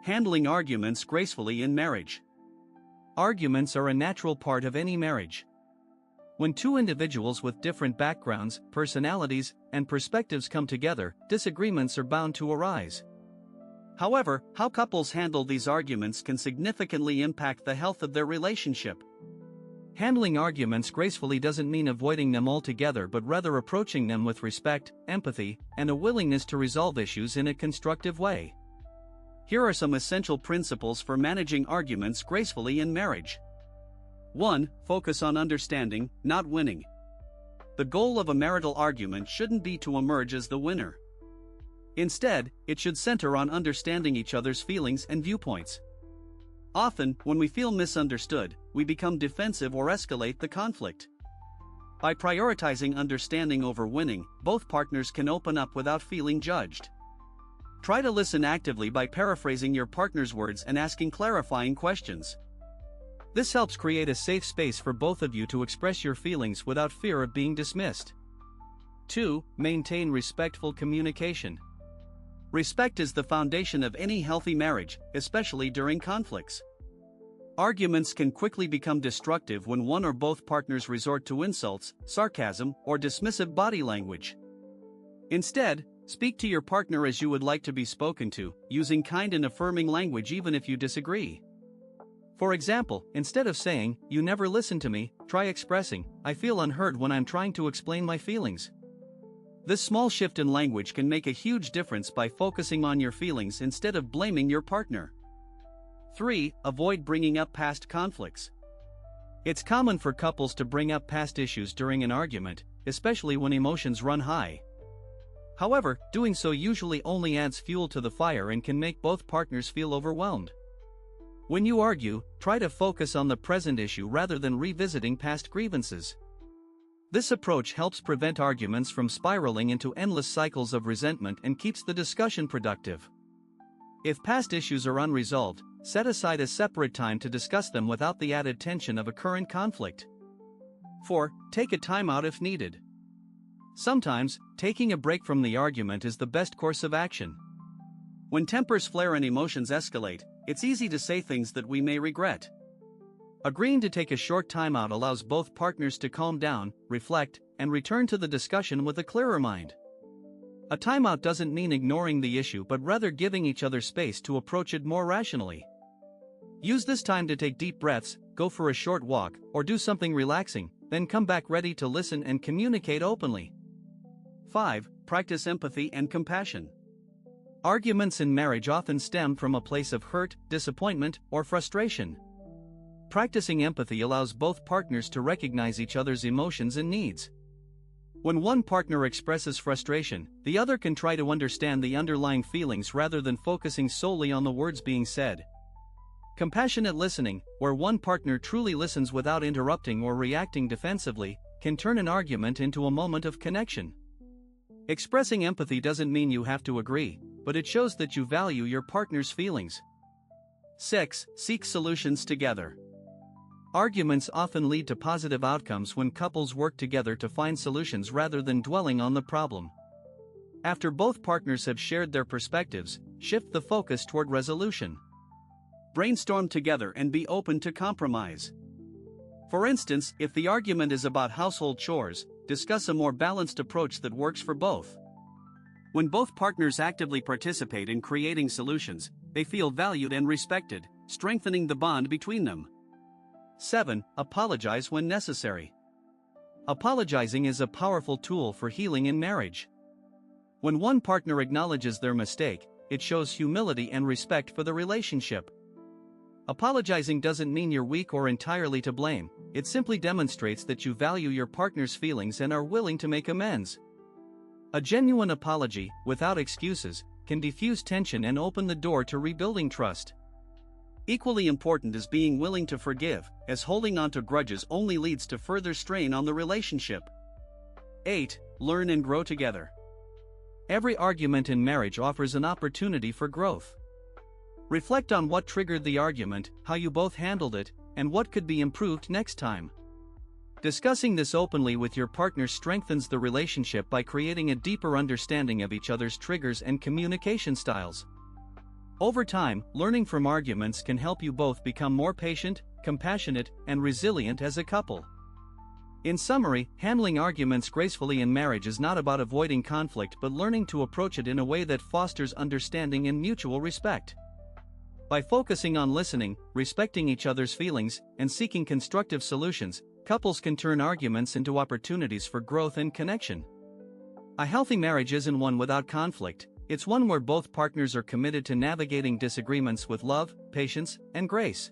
Handling arguments gracefully in marriage. Arguments are a natural part of any marriage. When two individuals with different backgrounds, personalities, and perspectives come together, disagreements are bound to arise. However, how couples handle these arguments can significantly impact the health of their relationship. Handling arguments gracefully doesn't mean avoiding them altogether, but rather approaching them with respect, empathy, and a willingness to resolve issues in a constructive way. Here are some essential principles for managing arguments gracefully in marriage. 1. Focus on understanding, not winning. The goal of a marital argument shouldn't be to emerge as the winner. Instead, it should center on understanding each other's feelings and viewpoints. Often, when we feel misunderstood, we become defensive or escalate the conflict. By prioritizing understanding over winning, both partners can open up without feeling judged. Try to listen actively by paraphrasing your partner's words and asking clarifying questions. This helps create a safe space for both of you to express your feelings without fear of being dismissed. 2. Maintain respectful communication. Respect is the foundation of any healthy marriage, especially during conflicts. Arguments can quickly become destructive when one or both partners resort to insults, sarcasm, or dismissive body language. Instead, speak to your partner as you would like to be spoken to, using kind and affirming language even if you disagree. For example, instead of saying, "You never listen to me," try expressing, "I feel unheard when I'm trying to explain my feelings." This small shift in language can make a huge difference by focusing on your feelings instead of blaming your partner. 3. Avoid bringing up past conflicts. It's common for couples to bring up past issues during an argument, especially when emotions run high. However, doing so usually only adds fuel to the fire and can make both partners feel overwhelmed. When you argue, try to focus on the present issue rather than revisiting past grievances. This approach helps prevent arguments from spiraling into endless cycles of resentment and keeps the discussion productive. If past issues are unresolved, set aside a separate time to discuss them without the added tension of a current conflict. 4. Take a timeout if needed. Sometimes, taking a break from the argument is the best course of action. When tempers flare and emotions escalate, it's easy to say things that we may regret. Agreeing to take a short timeout allows both partners to calm down, reflect, and return to the discussion with a clearer mind. A timeout doesn't mean ignoring the issue but rather giving each other space to approach it more rationally. Use this time to take deep breaths, go for a short walk, or do something relaxing, then come back ready to listen and communicate openly. 5. Practice empathy and compassion. Arguments in marriage often stem from a place of hurt, disappointment, or frustration. Practicing empathy allows both partners to recognize each other's emotions and needs. When one partner expresses frustration, the other can try to understand the underlying feelings rather than focusing solely on the words being said. Compassionate listening, where one partner truly listens without interrupting or reacting defensively, can turn an argument into a moment of connection. Expressing empathy doesn't mean you have to agree, but it shows that you value your partner's feelings. 6. Seek solutions together. Arguments often lead to positive outcomes when couples work together to find solutions rather than dwelling on the problem. After both partners have shared their perspectives, shift the focus toward resolution. Brainstorm together and be open to compromise. For instance, if the argument is about household chores, discuss a more balanced approach that works for both. When both partners actively participate in creating solutions, they feel valued and respected, strengthening the bond between them. 7. Apologize when necessary. Apologizing is a powerful tool for healing in marriage. When one partner acknowledges their mistake, it shows humility and respect for the relationship. Apologizing doesn't mean you're weak or entirely to blame, it simply demonstrates that you value your partner's feelings and are willing to make amends. A genuine apology, without excuses, can diffuse tension and open the door to rebuilding trust. Equally important is being willing to forgive, as holding on to grudges only leads to further strain on the relationship. 8. Learn and grow together. Every argument in marriage offers an opportunity for growth. Reflect on what triggered the argument, how you both handled it, and what could be improved next time. Discussing this openly with your partner strengthens the relationship by creating a deeper understanding of each other's triggers and communication styles. Over time, learning from arguments can help you both become more patient, compassionate, and resilient as a couple. In summary, handling arguments gracefully in marriage is not about avoiding conflict but learning to approach it in a way that fosters understanding and mutual respect. By focusing on listening, respecting each other's feelings, and seeking constructive solutions, couples can turn arguments into opportunities for growth and connection. A healthy marriage isn't one without conflict, it's one where both partners are committed to navigating disagreements with love, patience, and grace.